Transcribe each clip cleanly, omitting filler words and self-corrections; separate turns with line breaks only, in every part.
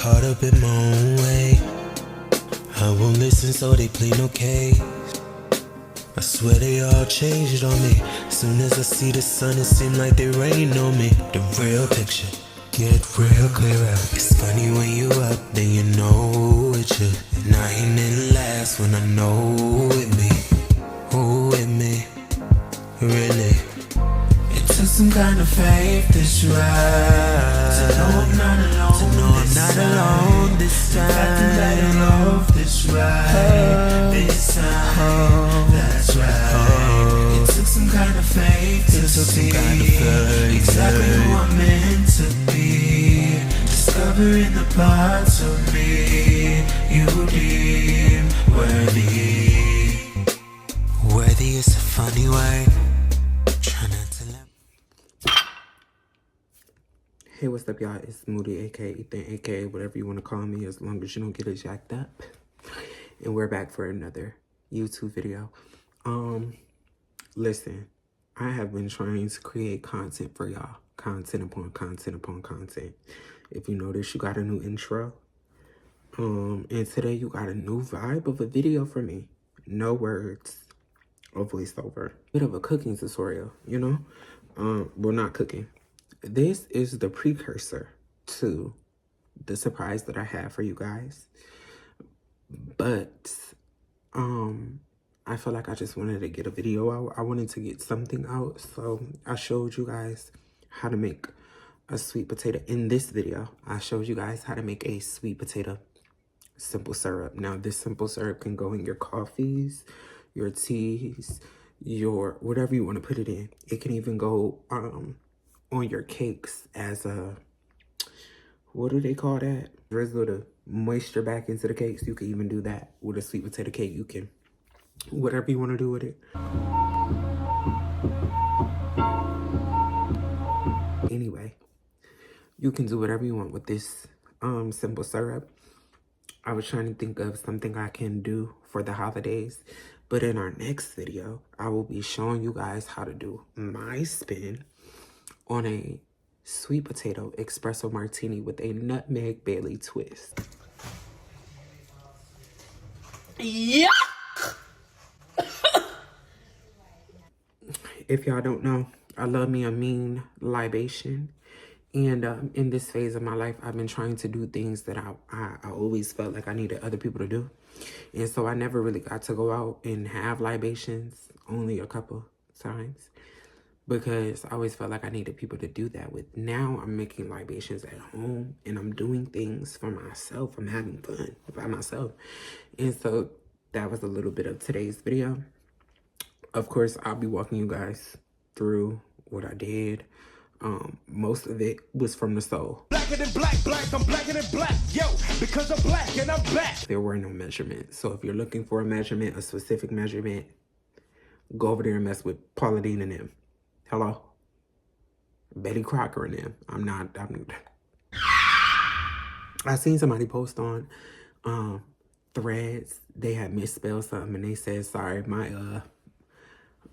caught up in my own way. I won't listen, so they plead no case. I swear they all changed on me. Soon as I see the sun, it seems like they rain on me. The real picture get real clearer. It's funny when you up, then you know it's you. And I ain't in last when I know it me. Who with me? Really? It took some kind of faith this ride to know I'm not alone. To know I'm not alone this time. Got to let it love this ride. This time. That's right. It took some kind of faith to see exactly who I'm meant to be. Discovering the parts of me you deem worthy. Worthy is a funny word. Try not to let.
Hey, what's up, y'all? It's Moodie, aka Ethan, aka whatever you want to call me, as long as you don't get it jacked up. And we're back for another YouTube video. Listen, I have been trying to create content for y'all. Content upon content upon content. If you notice, you got a new intro. And today you got a new vibe of a video for me. No words. Or voiceover. Bit of a cooking tutorial, you know? Well, not cooking. This is the precursor to the surprise that I have for you guys. But I feel like I just wanted to get a video out. I wanted to get something out. So I showed you guys how to make a sweet potato. In this video, I showed you guys how to make a sweet potato simple syrup. Now, this simple syrup can go in your coffees, your teas, your whatever you want to put it in. It can even go on your cakes as a, what do they call that? Drizzle the moisture back into the cakes. You can even do that with a sweet potato cake. You can, whatever you want to do with it. Anyway, you can do whatever you want with this simple syrup. I was trying to think of something I can do for the holidays. But in our next video, I will be showing you guys how to do my spin on a sweet potato espresso martini with a nutmeg Bailey twist. Yeah. If y'all don't know, I love me a mean libation. And in this phase of my life, I've been trying to do things that I always felt like I needed other people to do. And so I never really got to go out and have libations, only a couple times. Because I always felt like I needed people to do that with. Now I'm making libations at home and I'm doing things for myself. I'm having fun by myself. And so that was a little bit of today's video. Of course, I'll be walking you guys through what I did. Most of it was from the soul.
Blacker than black, I'm blacker than black, yo, because I'm black and I'm back.
There were no measurements. So if you're looking for a measurement, a specific measurement, go over there and mess with Paula Deen and them. Hello? Betty Crocker and them. I seen somebody post on Threads. They had misspelled something and they said, sorry,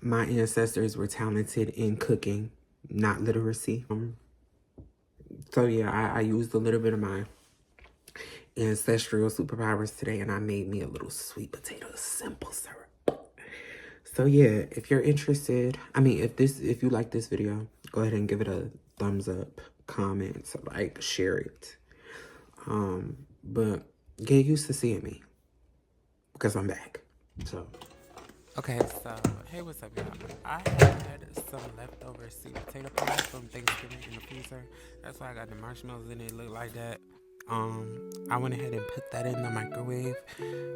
my ancestors were talented in cooking, not literacy. So yeah, I used a little bit of my ancestral superpowers today and I made me a little sweet potato simple syrup. So yeah, if you're interested, if you like this video, go ahead and give it a thumbs up, comment, like, share it. But get used to seeing me because I'm back. So okay, so hey, what's up, y'all? I had some leftover sweet potato pie from Thanksgiving in the freezer. That's why I got the marshmallows in it. Look like that. I went ahead and put that in the microwave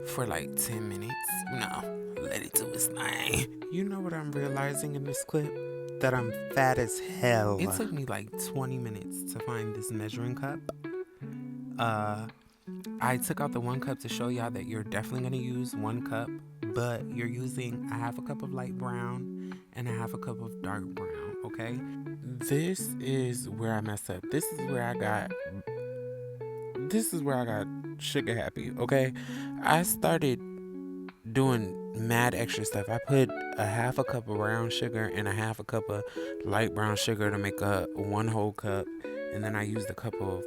for like 10 minutes. No, let it do its thing. You know what I'm realizing in this clip? That I'm fat as hell. It took me like 20 minutes to find this measuring cup. I took out the 1 cup to show y'all that you're definitely going to use 1 cup, but you're using a half a cup of light brown and a half a cup of dark brown, okay? This is where I messed up. This is where I got sugar happy, okay? I started doing mad extra stuff. I put a half a cup of brown sugar and a half a cup of light brown sugar to make a 1 whole cup, and then I used a cup of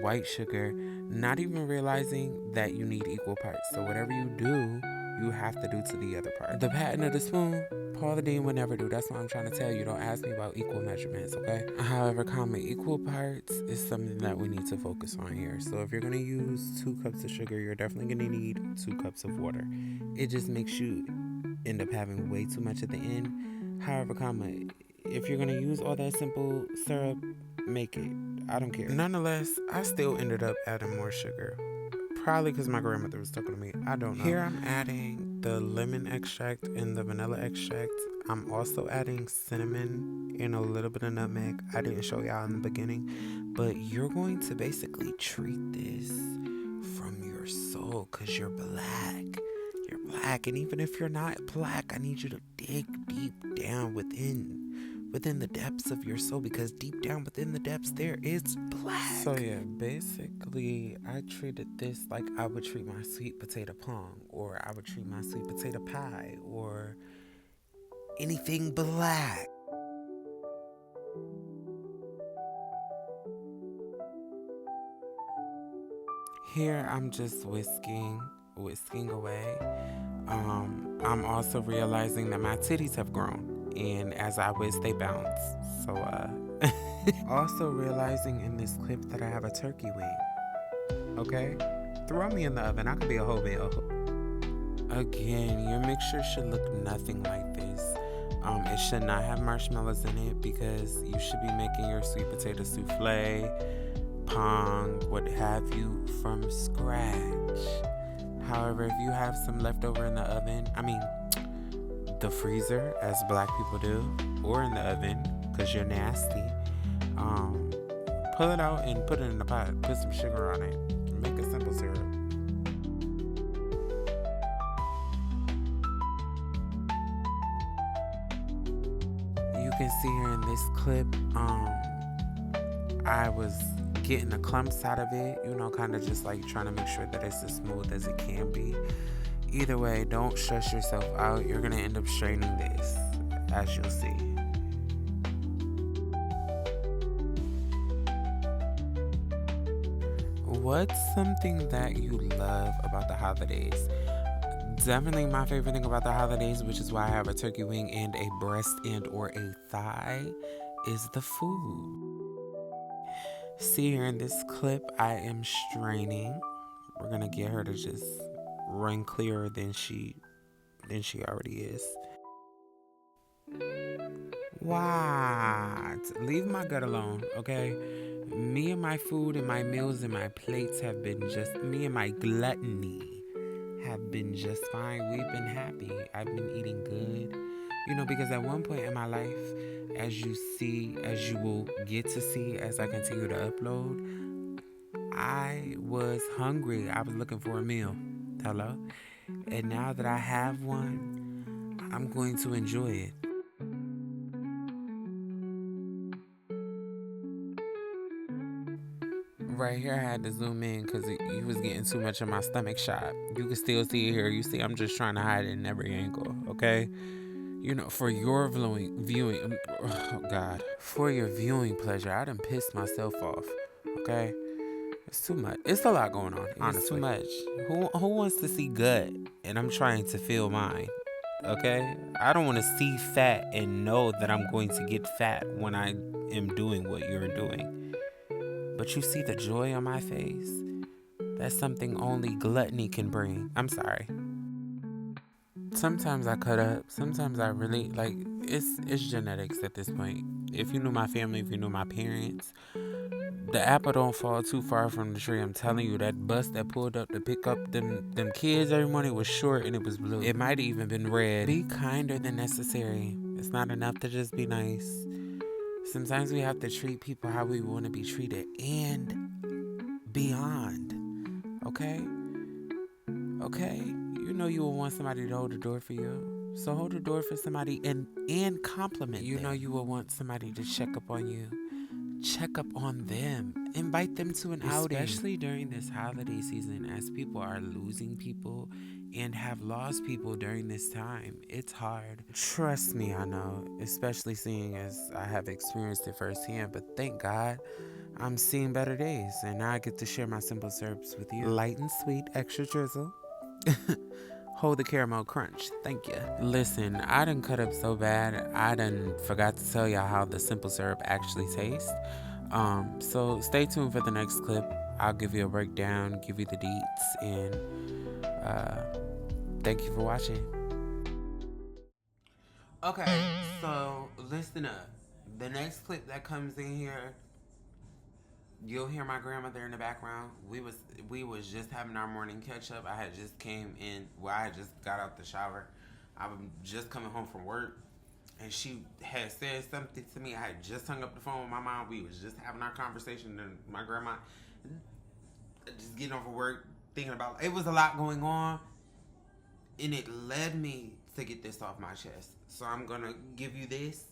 white sugar not even realizing that you need equal parts. So whatever you do, you have to do to the other part. The pattern of the spoon, Paula Deen would never do. That's what I'm trying to tell you. Don't ask me about equal measurements, okay? However, equal parts is something that we need to focus on here. So if you're going to use 2 cups of sugar, you're definitely going to need 2 cups of water. It just makes you end up having way too much at the end. However, if you're going to use all that simple syrup, make it. I don't care. Nonetheless, I still ended up adding more sugar. Probably because my grandmother was talking to me. I don't know. Here I'm adding the lemon extract and the vanilla extract. I'm also adding cinnamon and a little bit of nutmeg. I didn't show y'all in the beginning. But you're going to basically treat this from your soul because you're black. You're black. And even if you're not black, I need you to dig deep down within the depths of your soul, because deep down within the depths there is black. So yeah, basically I treated this like I would treat my sweet potato pong, or I would treat my sweet potato pie, or anything black. Here I'm just whisking away. I'm also realizing that my titties have grown, and as I whisk, they bounce. So, also realizing in this clip that I have a turkey wing. Okay? Throw me in the oven. I could be a whole meal. Again, your mixture should look nothing like this. It should not have marshmallows in it, because you should be making your sweet potato souffle, pong, what have you, from scratch. However, if you have some leftover in the oven, the freezer, as black people do, or in the oven, because you're nasty, pull it out and put it in the pot. Put some sugar on it. Make a simple syrup. You can see here in this clip, I was getting the clumps out of it, kind of just like trying to make sure that it's as smooth as it can be. Either way, don't stress yourself out. You're going to end up straining this, as you'll see. What's something that you love about the holidays? Definitely my favorite thing about the holidays, which is why I have a turkey wing and a breast and or a thigh, is the food. See here in this clip, I am straining. We're going to get her to just run clearer than she already is. What? Leave my gut alone, okay? Me and my food and my meals and my plates have been just, me and my gluttony have been just fine. We've been happy. I've been eating good. Because at one point in my life, as you will get to see as I continue to upload, I was hungry. I was looking for a meal. Hello? And now that I have one, I'm going to enjoy it. Right here, I had to zoom in because you was getting too much of my stomach shot. You can still see it here. You see, I'm just trying to hide it in every angle, okay? For your viewing, oh God, for your viewing pleasure, I done pissed myself off, okay? It's too much. It's a lot going on, honestly. It's too much. Who wants to see gut? And I'm trying to feel mine, okay? I don't want to see fat and know that I'm going to get fat when I am doing what you're doing. But you see the joy on my face? That's something only gluttony can bring. I'm sorry. Sometimes I cut up. Sometimes I really, it's genetics at this point. If you knew my family, if you knew my parents, the apple don't fall too far from the tree. I'm telling you, that bus that pulled up to pick up them kids every morning was short and it was blue. It might have even been red. Be kinder than necessary. It's not enough to just be nice. Sometimes we have to treat people how we want to be treated and beyond. Okay? You will want somebody to hold the door for you. So hold the door for somebody and compliment them. You will want somebody to check up on you. Check up on them. Invite them to an outing. Especially during this holiday season, as people are losing people and have lost people during this time. It's hard. Trust me, I know. Especially seeing as I have experienced it firsthand. But thank God I'm seeing better days, and now I get to share my simple syrups with you. Light and sweet, extra drizzle. Hold the caramel crunch. Thank you. Listen, I done cut up so bad, I done forgot to tell y'all how the simple syrup actually tastes. So stay tuned for the next clip. I'll give you a breakdown, give you the deets, and thank you for watching. Okay, so listen up. The next clip that comes in here, you'll hear my grandmother in the background. We was just having our morning catch up. I had just came in. Well, I had just got out the shower. I was just coming home from work, and she had said something to me. I had just hung up the phone with my mom. We was just having our conversation, and my grandma just getting over work, thinking about it was a lot going on, and it led me to get this off my chest. So I'm gonna give you this.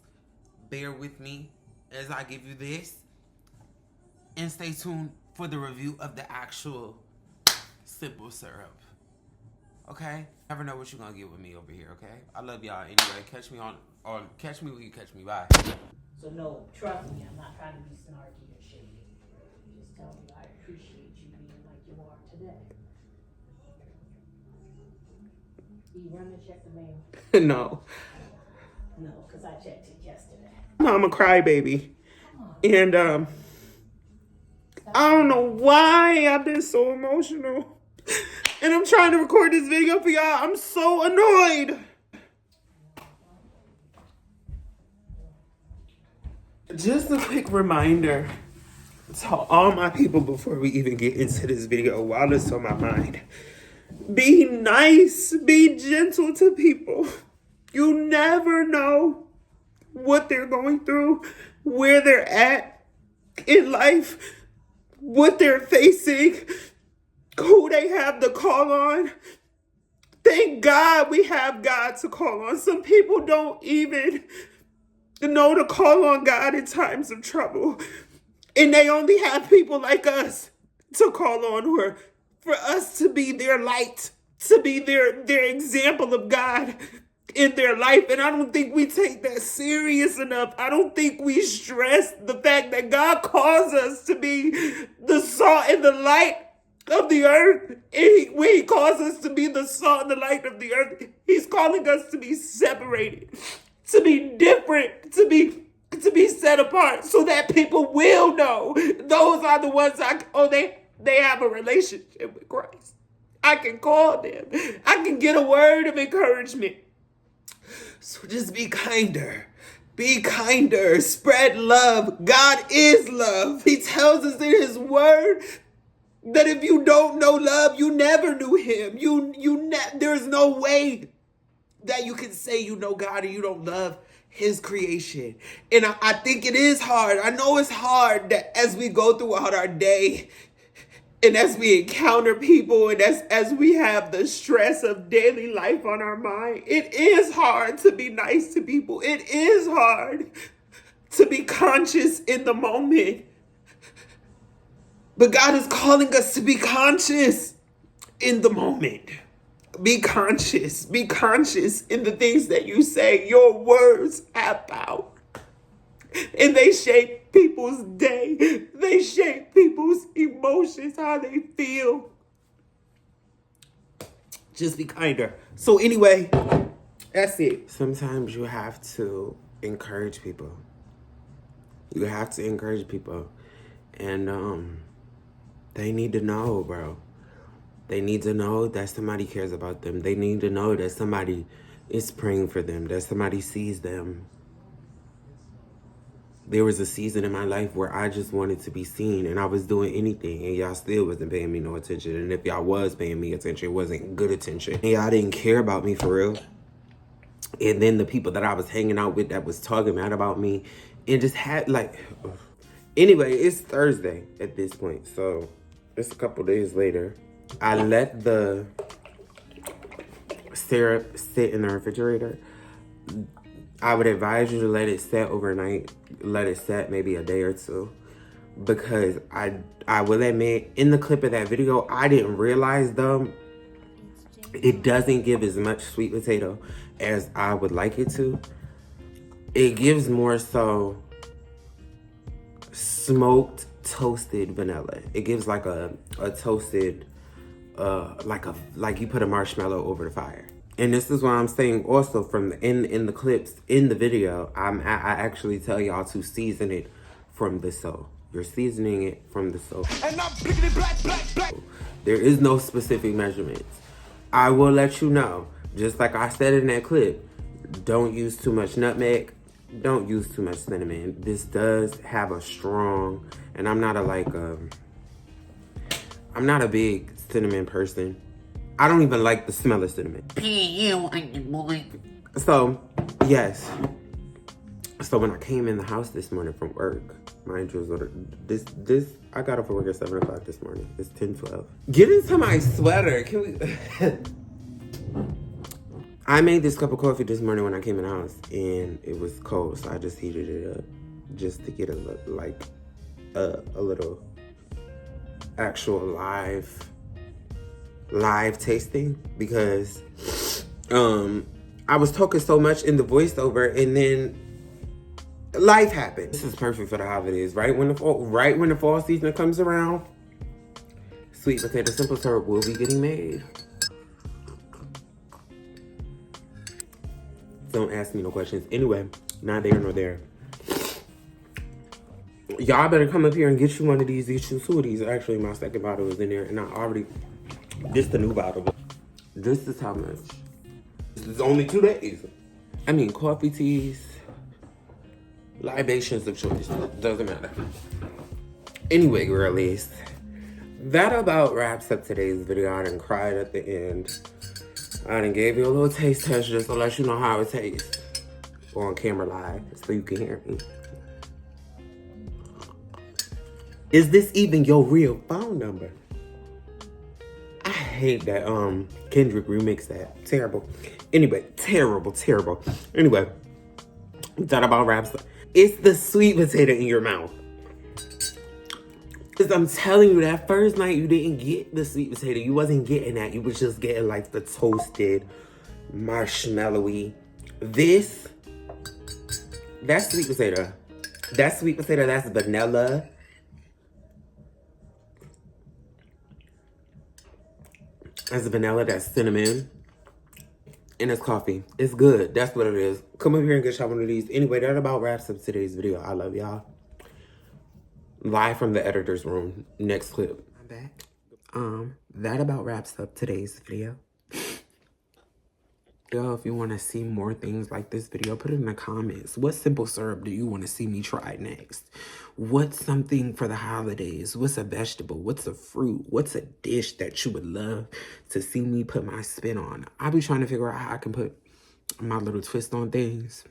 Bear with me as I give you this. And stay tuned for the review of the actual simple syrup. Okay? Never know what you're gonna get with me over here, okay? I love y'all. Anyway, catch me catch me when you catch me. Bye.
So no, trust me, I'm not trying to be snarky or shady. Just tell you I appreciate you being like you are today. You run to check the mail?
No.
No, because I checked it yesterday.
I'm a crybaby. And I don't know why I've been so emotional. And I'm trying to record this video for y'all. I'm so annoyed. Just a quick reminder to all my people before we even get into this video while it's on my mind. Be nice, be gentle to people. You never know what they're going through, where they're at in life, what they're facing, who they have to call on. Thank God we have God to call on. Some people don't even know to call on God in times of trouble. And they only have people like us to call on, or for us to be their light, to be their example of God in their life. And I don't think we take that serious enough. I don't think we stress the fact that God calls us to be the salt and the light of the earth. And when he calls us to be the salt and the light of the earth, he's calling us to be separated, to be different, to be set apart, so that people will know those are the ones they have a relationship with Christ. I can call them. I can get a word of encouragement. So just be kinder. Be kinder. Spread love. God is love. He tells us in his word that if you don't know love, you never knew him. There's no way that you can say you know God and you don't love his creation. And I think it is hard. I know it's hard that as we go throughout our day, and as we encounter people, and as we have the stress of daily life on our mind, it is hard to be nice to people. It is hard to be conscious in the moment. But God is calling us to be conscious in the moment. Be conscious. Be conscious in the things that you say. Your words have power. And they shape people's day. They shape people's emotions, how they feel. Just be kinder. So anyway, that's it. Sometimes you have to encourage people. You have to encourage people. And they need to know, bro. They need to know that somebody cares about them. They need to know that somebody is praying for them, that somebody sees them. There was a season in my life where I just wanted to be seen, and I was doing anything, and y'all still wasn't paying me no attention. And if y'all was paying me attention, it wasn't good attention. And y'all didn't care about me for real. And then the people that I was hanging out with that was talking bad about me, and just had like... Anyway, it's Thursday at this point, so it's a couple days later. I let the syrup sit in the refrigerator. I would advise you to let it set overnight. Let it set maybe a day or two. Because I will admit, in the clip of that video, I didn't realize though, it doesn't give as much sweet potato as I would like it to. It gives more so smoked toasted vanilla. It gives like a toasted, like you put a marshmallow over the fire. And this is what I'm saying also from in the clips in the video. I actually tell y'all to season it from the soul. You're seasoning it from the soul.
And I'm blickety black, black, black.
There is no specific measurements. I will let you know, just like I said in that clip, don't use too much nutmeg. Don't use too much cinnamon. This does have a strong, and I'm not a big cinnamon person. I don't even like the smell of cinnamon. So, yes. So when I came in the house this morning from work, mind you, this I got off of work at 7 o'clock this morning. It's 10:12. Get into my sweater. Can we? I made this cup of coffee this morning when I came in the house, and it was cold, so I just heated it up just to get a little actual live tasting, because I was talking so much in the voiceover, and then life happened. This is perfect for the holidays, right when the fall season comes around. Sweet potato simple syrup will be getting made. Don't ask me no questions. Anyway, not there nor there. Y'all better come up here and get you one of these. Get you two of these. Actually, my second bottle is in there, and I already. This the new bottle. This is how much. This is only 2 days. I mean, coffee, teas, libations of choice. Doesn't matter. Anyway, girlies, that about wraps up today's video. I done cried at the end. I done gave you a little taste test just to let you know how it tastes on camera live so you can hear me. Is this even your real phone number? I hate that Kendrick remixed that. Terrible. Anyway, terrible. Anyway, that about wraps up. It's the sweet potato in your mouth. Because I'm telling you, that first night you didn't get the sweet potato. You wasn't getting that. You was just getting like the toasted, marshmallowy. That's sweet potato. That's sweet potato. That's vanilla. That's vanilla. That's cinnamon. And it's coffee. It's good. That's what it is. Come over here and get y'all one of these. Anyway, that about wraps up today's video. I love y'all. Live from the editor's room. Next clip. I'm back. That about wraps up today's video. Yo, if you want to see more things like this video, put it in the comments. What simple syrup do you want to see me try next? What's something for the holidays? What's a vegetable? What's a fruit? What's a dish that you would love to see me put my spin on? I'll be trying to figure out how I can put my little twist on things.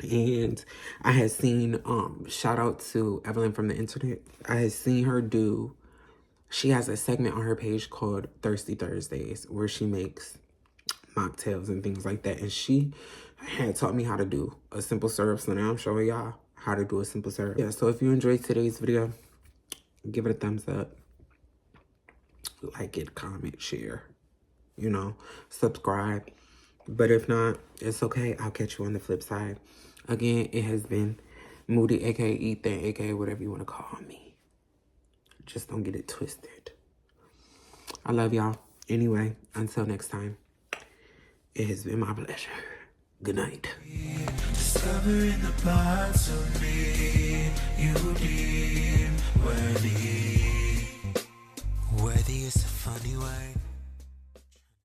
And I had seen, shout out to Evelyn from the internet. I had seen her she has a segment on her page called Thirsty Thursdays, where she makes mocktails and things like that. And she had taught me how to do a simple syrup. So now I'm showing y'all how to do a simple syrup. Yeah, so if you enjoyed today's video, give it a thumbs up. Like it, comment, share, subscribe. But if not, it's okay. I'll catch you on the flip side. Again, it has been Moodie, aka Ethan, aka whatever you want to call me. Just don't get it twisted. I love y'all. Anyway, until next time, it has been my pleasure. Good night.
Discovering the parts of me you deem worthy. Worthy is a funny word.